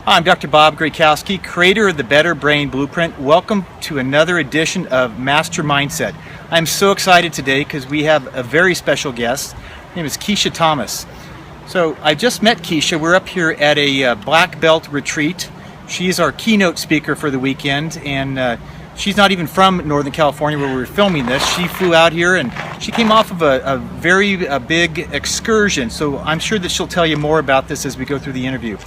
I'm Dr. Bob Graykowski, creator of the Better Brain Blueprint. Welcome to another edition of Master Mindset. I'm so excited today because we have a very special guest. Her name is Keshia Thomas. So I just met Keshia. We're up here at a black belt retreat. She's our keynote speaker for the weekend, and she's not even from Northern California where we were filming this. She flew out here and she came off of a very big excursion. So I'm sure that she'll tell you more about this as we go through the interview.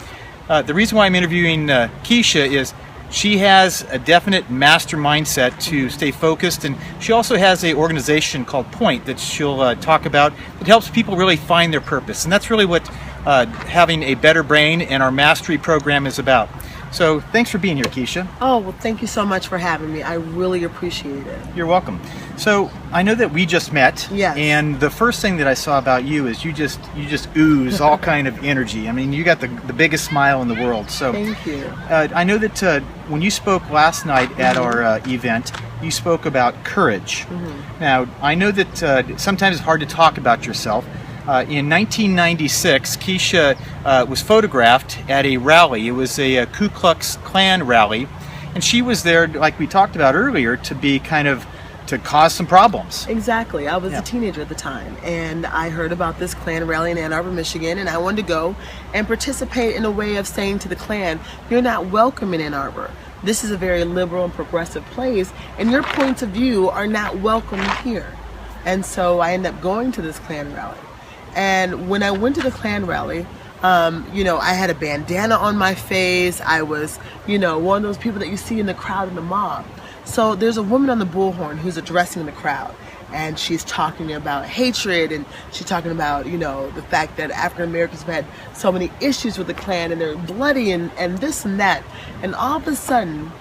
The reason why I'm interviewing Keshia is she has a definite master mindset to stay focused, and she also has an organization called Point that she'll talk about that helps people really find their purpose. And that's really what having a better brain and our mastery program is about. So thanks for being here, Keshia. Oh, well, thank you so much for having me. I really appreciate it. You're welcome. So I know that we just met. Yes. And the first thing that I saw about you is you just ooze all kind of energy. I mean, you got the biggest smile in the world. So thank you. I know that when you spoke last night at our event, you spoke about courage. Now, I know that sometimes it's hard to talk about yourself. In 1996, Keshia was photographed at a rally. It was a Ku Klux Klan rally, and she was there, like we talked about earlier, to be to cause some problems. Exactly. I was a teenager at the time, and I heard about this Klan rally in Ann Arbor, Michigan, and I wanted to go and participate in a way of saying to the Klan, you're not welcome in Ann Arbor. This is a very liberal and progressive place, and your points of view are not welcome here. And so I ended up going to this Klan rally. And when I went to the Klan rally, I had a bandana on my face. I was, one of those people that you see in the crowd in the mob. So there's a woman on the bullhorn who's addressing the crowd, and she's talking about hatred, and she's talking about, the fact that African Americans have had so many issues with the Klan, and they're bloody and this and that. And all of a sudden,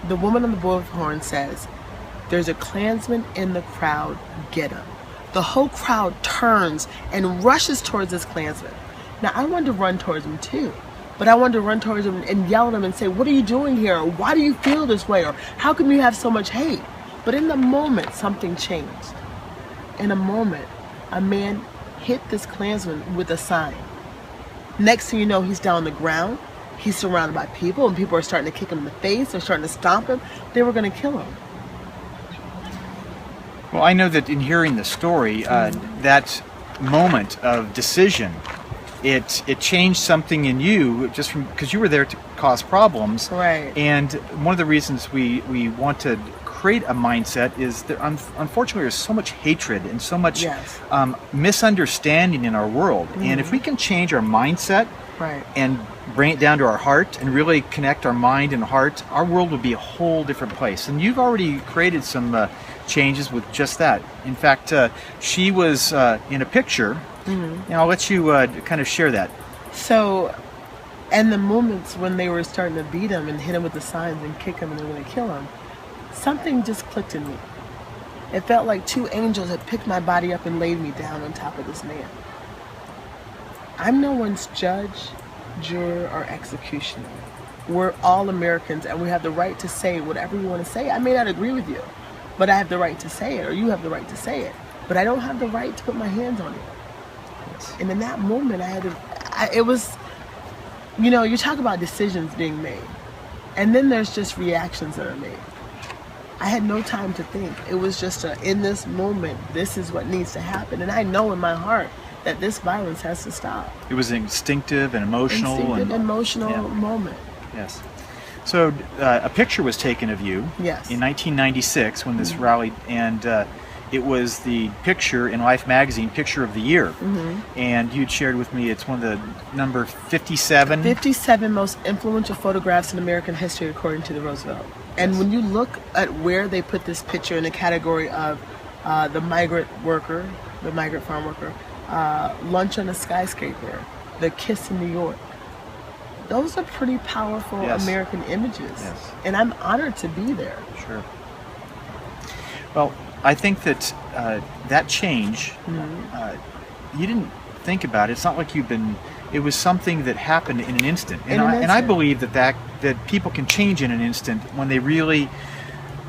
the woman on the bullhorn says, there's a Klansman in the crowd, get him. The whole crowd turns and rushes towards this Klansman. Now, I wanted to run towards him too, but I wanted to run towards him and yell at him and say, what are you doing here? Or why do you feel this way? Or how come you have so much hate? But in the moment, something changed. In a moment, a man hit this Klansman with a sign. Next thing you know, he's down on the ground. He's surrounded by people, and people are starting to kick him in the face. They're starting to stomp him. They were going to kill him. Well, I know that in hearing the story, that moment of decision, it changed something in you just from because you were there to cause problems. Right. And one of the reasons we want to create a mindset is that unfortunately there's so much hatred and so much misunderstanding in our world. And if we can change our mindset and bring it down to our heart and really connect our mind and heart, our world would be a whole different place. And you've already created some changes with just that. In fact, she was in a picture, and I'll let you kind of share that. So, and the moments when they were starting to beat him and hit him with the signs and kick him and they were going to kill him, something just clicked in me. It felt like two angels had picked my body up and laid me down on top of this man. I'm no one's judge, juror, or executioner. We're all Americans, and we have the right to say whatever we want to say. I may not agree with you, but I have the right to say it, or you have the right to say it. But I don't have the right to put my hands on it. And in that moment, it was, you talk about decisions being made, and then there's just reactions that are made. I had no time to think. It was just in this moment, this is what needs to happen. And I know in my heart that this violence has to stop. It was instinctive and emotional. Emotional moment. Yes. So a picture was taken of you in 1996 when this rally, and it was the picture in Life magazine, Picture of the Year. And you'd shared with me it's one of the number 57. 57 most influential photographs in American history according to the Roosevelt. And when you look at where they put this picture in the category of the migrant farm worker, lunch on a skyscraper, the kiss in New York, those are pretty powerful American images. And I'm honored to be there. Sure. Well, I think that that change, you didn't think about it. It's not like it was something that happened in an instant. And I believe that people can change in an instant when they really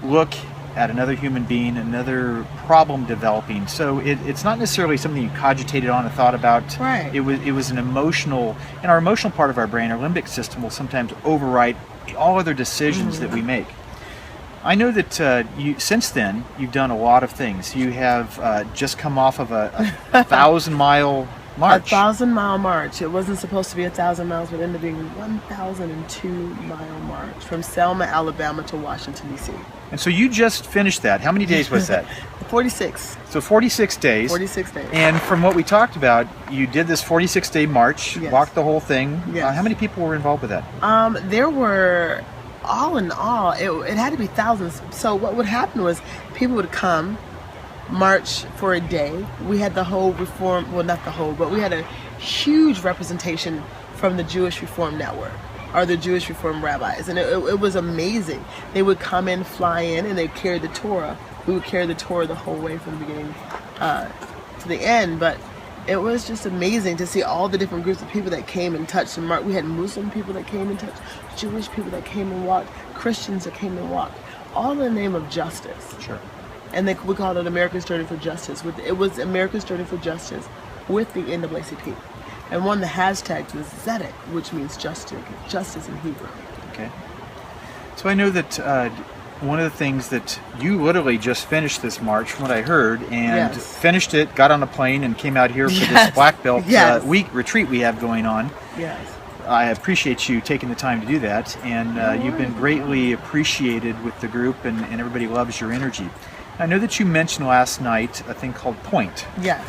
look at another human being, another problem developing. So it's not necessarily something you cogitated on and thought about. Right. It was an emotional, and our emotional part of our brain, our limbic system, will sometimes override all other decisions that we make. I know that since then, you've done a lot of things. You have just come off of a 1,000-mile march. A 1,000-mile march. It wasn't supposed to be 1,000 miles, but it ended up being 1,002-mile march from Selma, Alabama to Washington, D.C. And so you just finished that. How many days was that? 46. So 46 days. 46 days. And from what we talked about, you did this 46-day march, Yes. walked the whole thing. Yes. How many people were involved with that? There were, all in all, it had to be thousands. So what would happen was people would come, march for a day. We had the whole Reform, well, not the whole, but we had a huge representation from the Jewish Reform Network, or the Jewish Reform rabbis, and it was amazing. They would come in, fly in, and they'd carry the Torah. We would carry the Torah the whole way from the beginning to the end, but it was just amazing to see all the different groups of people that came and touched and marked. We had Muslim people that came and touched, Jewish people that came and walked, Christians that came and walked, all in the name of justice. Sure. And we called it America's Journey for Justice. It was America's Journey for Justice with the NAACP. And one of the hashtags was Zedek, which means justice in Hebrew. Okay. So I know that one of the things that you literally just finished this march, from what I heard, and Yes. finished it, got on a plane, and came out here for this Yes. Black Belt Yes. week retreat we have going on. Yes. I appreciate you taking the time to do that, and you've been greatly appreciated with the group, and everybody loves your energy. I know that you mentioned last night a thing called Point. Yes.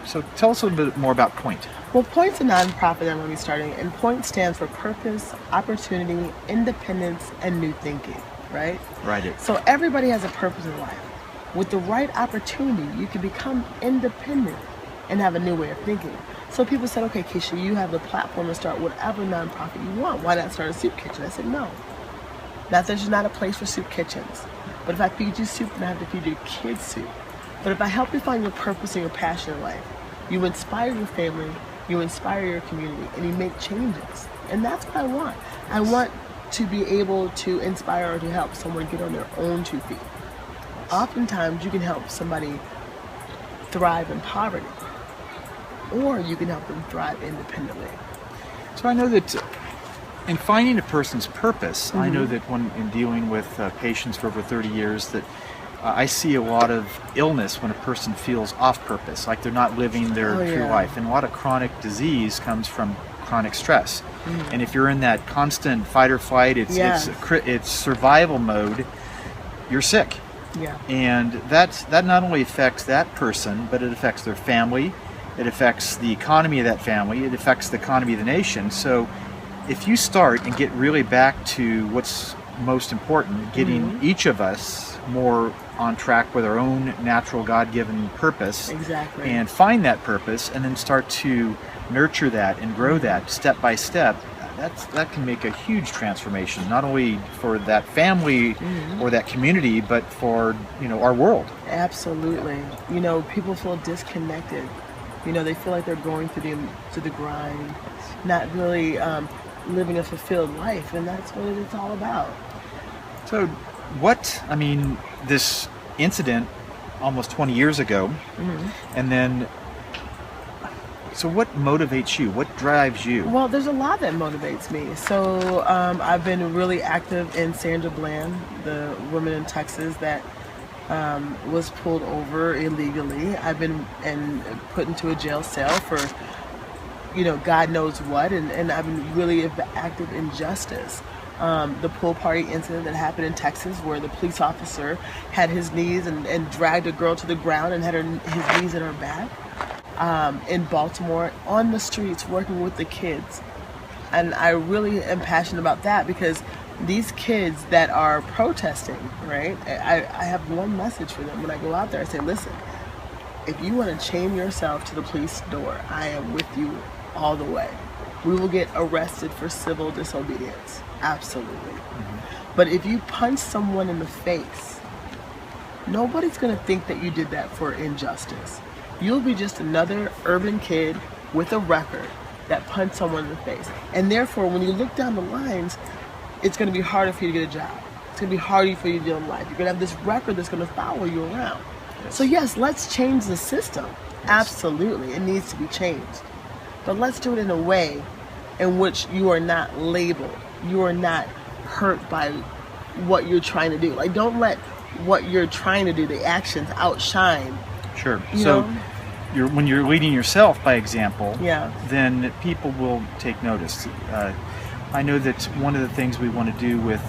So tell us a little bit more about Point. Well, Point's a nonprofit that I'm going to be starting, and Point stands for Purpose, Opportunity, Independence, and New Thinking, right? Right. So everybody has a purpose in life. With the right opportunity, you can become independent and have a new way of thinking. So people said, okay, Keshia, you have the platform to start whatever nonprofit you want. Why not start a soup kitchen? I said, no. Not that there's not a place for soup kitchens. But if I feed you soup, then I have to feed your kids soup. But if I help you find your purpose and your passion in life, you inspire your family, you inspire your community, and you make changes. And that's what I want. I want to be able to inspire or to help someone get on their own 2 feet. Oftentimes, you can help somebody thrive in poverty, or you can help them thrive independently. So I know that in finding a person's purpose, I know that when in dealing with patients for over 30 years, that I see a lot of illness when a person feels off purpose, like they're not living their true life. And a lot of chronic disease comes from chronic stress. And if you're in that constant fight or flight, it's survival mode, you're sick. Yeah. And that not only affects that person, but it affects their family, it affects the economy of that family, it affects the economy of the nation. So if you start and get really back to what's most important, getting each of us more on track with our own natural God-given purpose, Exactly. and find that purpose, and then start to nurture that and grow that step by step, that can make a huge transformation, not only for that family or that community, but for our world. Absolutely. People feel disconnected. They feel like they're going through the grind, not really living a fulfilled life, and that's what it's all about. So this incident almost 20 years ago, and then, so what motivates you? What drives you? Well, there's a lot that motivates me. So I've been really active in Sandra Bland, the woman in Texas that was pulled over illegally. I've been put into a jail cell for God knows what, and I've been really active in justice. The pool party incident that happened in Texas, where the police officer had his knees and dragged a girl to the ground and had his knees in her back. In Baltimore, on the streets, working with the kids. And I really am passionate about that, because these kids that are protesting, right, I have one message for them when I go out there. I say, listen, if you want to chain yourself to the police door, I am with you all the way. We will get arrested for civil disobedience. Absolutely. But if you punch someone in the face, nobody's going to think that you did that for injustice. You'll be just another urban kid with a record that punched someone in the face. And therefore, when you look down the lines, it's going to be harder for you to get a job. It's going to be harder for you to deal in life. You're going to have this record that's going to follow you around. So yes, let's change the system. Absolutely, it needs to be changed. But let's do it in a way in which you are not labeled. You are not hurt by what you're trying to do. Like, don't let what you're trying to do, the actions, outshine. Sure. You So know? when you're leading yourself by example, Yeah. then people will take notice. I know that one of the things we want to do with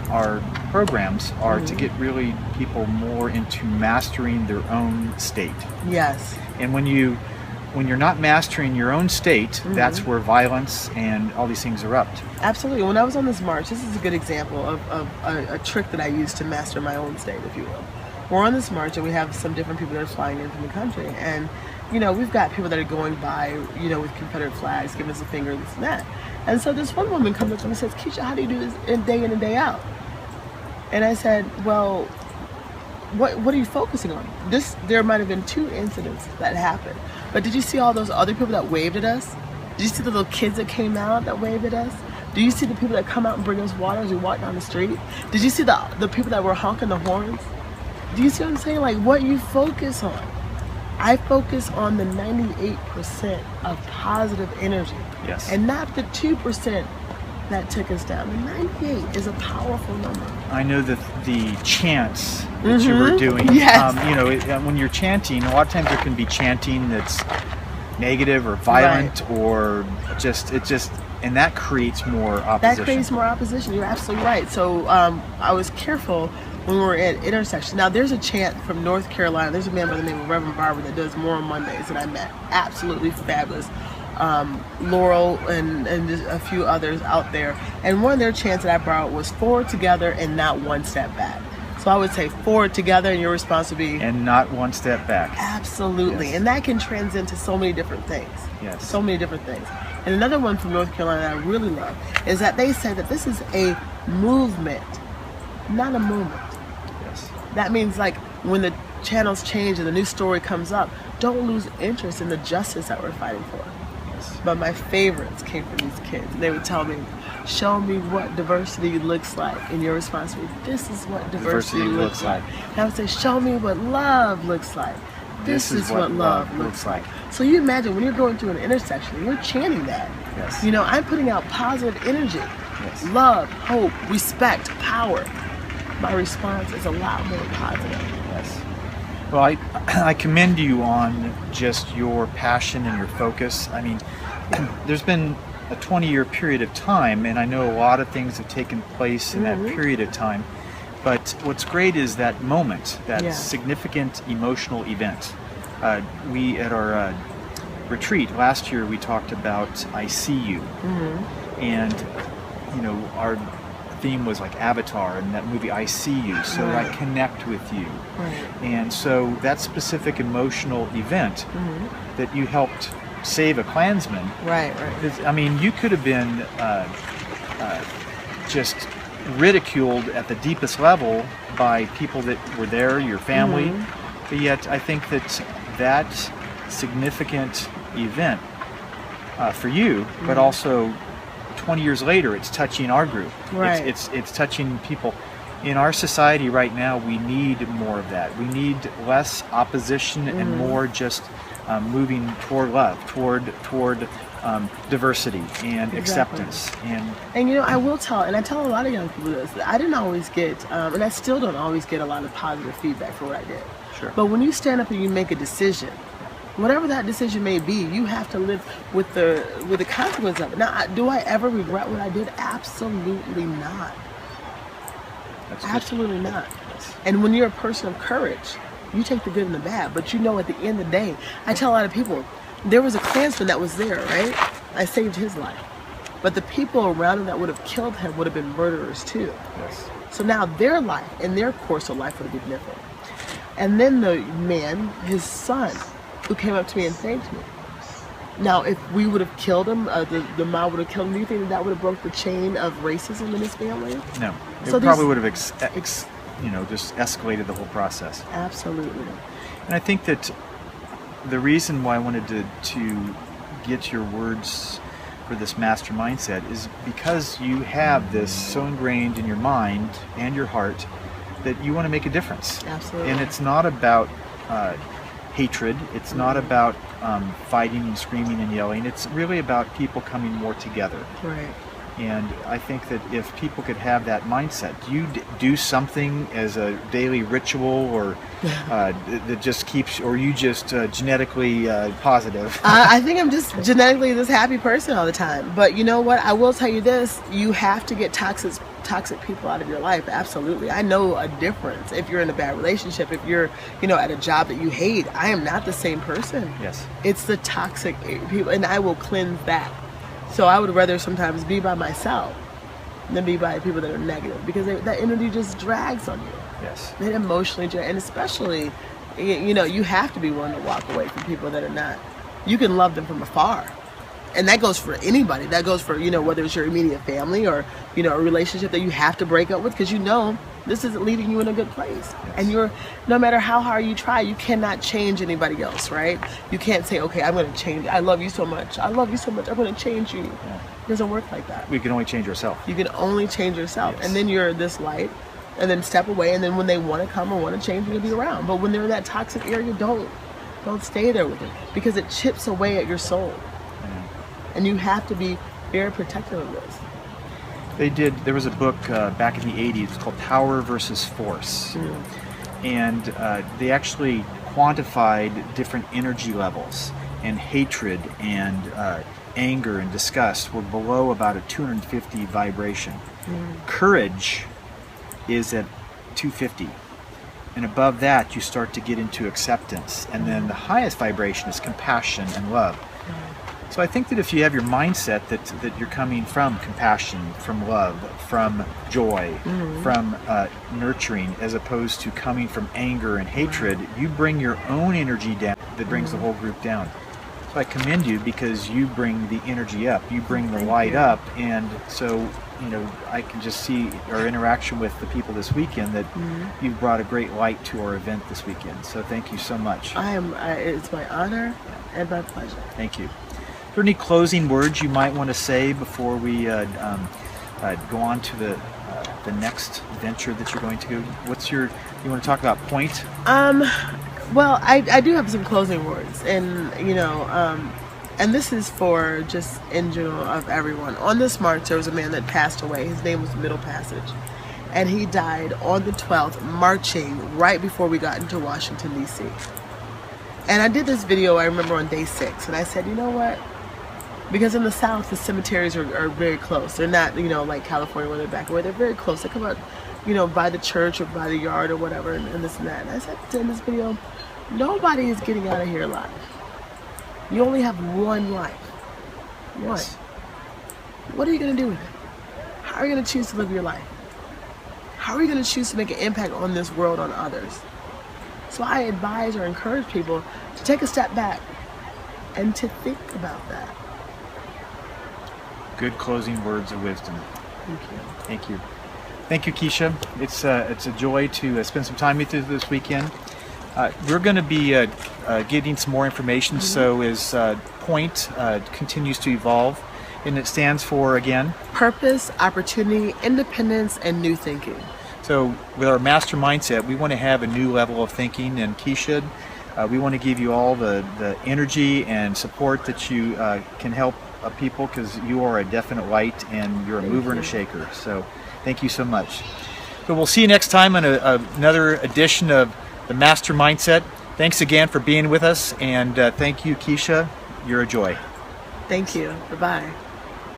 our programs are to get really people more into mastering their own state. Yes. And when you're not mastering your own state, that's where violence and all these things erupt. Absolutely. When I was on this march, this is a good example of a trick that I used to master my own state, if you will. We're on this march and we have some different people that are flying in from the country. And, you know, we've got people that are going by, you know, with Confederate flags, giving us a finger, this and that. And so this one woman comes up to me and says, Keshia, how do you do this day in and day out? And I said, well, what are you focusing on? There might have been 2 incidents that happened. But did you see all those other people that waved at us? Did you see the little kids that came out that waved at us? Do you see the people that come out and bring us water as we walk down the street? Did you see the people that were honking the horns? Do you see what I'm saying? Like, what you focus on. I focus on the 98% of positive energy. Yes. And not the 2% that took us down. The 98 is a powerful number. I know that the chants that you were doing, Yes. you know, when you're chanting, a lot of times there can be chanting that's negative or violent or and that creates more opposition. That creates more opposition. You're absolutely right. So I was careful when we were at intersections. Now there's a chant from North Carolina. There's a man by the name of Reverend Barber that does more on Mondays that I met. Absolutely fabulous. Laurel and just a few others out there. And one of their chants that I borrowed was forward together and not one step back. So I would say forward together and your response would be and not one step back. Absolutely. Yes. And that can transcend to so many different things. Yes. So many different things. And another one from North Carolina that I really love is that they say that this is a movement, not a moment. Yes. That means, like, when the channels change and the new story comes up, don't lose interest in the justice that we're fighting for. Yes. But my favorites came from these kids. And they would tell me, show me what diversity looks like. And your response would be, this is what diversity looks like. And I would say, show me what love looks like. This is what love looks like. So you imagine when you're going through an intersection, you're chanting that. Yes. You know, I'm putting out positive energy. Yes. Love, hope, respect, power. My response is a lot more positive. Yes. Well, I commend you on just your passion and your focus. I mean, there's been a 20-year period of time, and I know a lot of things have taken place in that period of time. But what's great is that moment, that significant emotional event. We, at our retreat last year, we talked about I See You. And, you know, our theme was like Avatar and that movie I See You, so I connect with you. And so that specific emotional event that you helped save a Klansman. I mean, you could have been just ridiculed at the deepest level by people that were there, your family, but yet I think that significant event for you, but also 20 years later, it's touching our group. It's touching people. In our society right now, we need more of that. We need less opposition and more just moving toward love, toward diversity and acceptance. And you know, I tell a lot of young people this, that I didn't always get, and I still don't always get a lot of positive feedback for what I did. Sure. But when you stand up and you make a decision, whatever that decision may be, you have to live with the consequence of it. Now, do I ever regret what I did? Absolutely not. Absolutely not. And when you're a person of courage, you take the good and the bad. But you know, at the end of the day, I tell a lot of people, there was a Klansman that was there, right? I saved his life. But the people around him that would have killed him would have been murderers too. Yes. So now their life and their course of life would have been different. And then the man, his son, who came up to me and thanked me. Now, if we would have killed him, the mob would have killed him, do you think that would have broke the chain of racism in his family? No. It So probably would have just escalated the whole process. Absolutely. And I think that the reason why I wanted to get your words for this master mindset is because you have this so ingrained in your mind and your heart that you want to make a difference. Absolutely. And it's not about hatred. It's not about fighting and screaming and yelling. It's really about people coming more together. Right. And I think that if people could have that mindset, do you do something as a daily ritual, or that just keeps, or you just genetically positive? I think I'm just genetically this happy person all the time. But you know what? I will tell you this: you have to get toxic people out of your life. Absolutely. I know a difference. If you're in a bad relationship, if you're, at a job that you hate, I am not the same person. Yes. It's the toxic people, and I will cleanse that. So I would rather sometimes be by myself than be by people that are negative, because that energy just drags on you. Yes. It emotionally drags, and especially, you have to be willing to walk away from people that are not. You can love them from afar. And that goes for anybody. That goes for, whether it's your immediate family or, a relationship that you have to break up with because this isn't leading you in a good place. Yes. And no matter how hard you try, you cannot change anybody else, right? You can't say, okay, I'm going to change. I love you so much. I'm going to change you. Yeah. It doesn't work like that. We can only change ourselves. You can only change yourself. Yes. And then you're this light, and then step away. And then when they want to come or want to change, you're going to be around. But when they're in that toxic area, don't stay there with it, because it chips away at your soul. And you have to be very protective of this. There was a book back in the 80s, it's called Power versus Force. And they actually quantified different energy levels, and hatred and anger and disgust were below about a 250 vibration. Courage is at 250. And above that, you start to get into acceptance. And then the highest vibration is compassion and love. So I think that if you have your mindset that you're coming from compassion, from love, from joy, from nurturing, as opposed to coming from anger and hatred, you bring your own energy down that brings the whole group down. So I commend you, because you bring the energy up, you bring the light up, and so I can just see our interaction with the people this weekend that you've brought a great light to our event this weekend. So thank you so much. It's my honor and my pleasure. Thank you. Are there any closing words you might want to say before we go on to the next venture that you're going to go? You want to talk about point? Well, I do have some closing words, and and this is for just in general of everyone. On this march, there was a man that passed away. His name was Middle Passage, and he died on the 12th, marching right before we got into Washington, D.C. And I did this video, I remember, on day 6, and I said, you know what? Because in the South, the cemeteries are very close. They're not, like California, where they're back away. They're very close. They come out, by the church or by the yard or whatever, and this and that. And I said in this video, nobody is getting out of here alive. You only have one life. One. Yes. What are you going to do with it? How are you going to choose to live your life? How are you going to choose to make an impact on this world, on others? So I advise or encourage people to take a step back and to think about that. Good closing words of wisdom. Thank you. Thank you. Thank you, Keshia. It's a joy to spend some time with you this weekend. We're going to be getting some more information. So as POINT continues to evolve, and it stands for, again, Purpose, Opportunity, Independence, and New Thinking. So with our master mindset, we want to have a new level of thinking, and Keshia, we want to give you all the energy and support that you can help people, because you are a definite light and you're a mover and a shaker. So thank you so much. So we'll see you next time on another edition of the Master Mindset. Thanks again for being with us, and thank you, Keshia. You're a joy. Thank you. Bye-bye.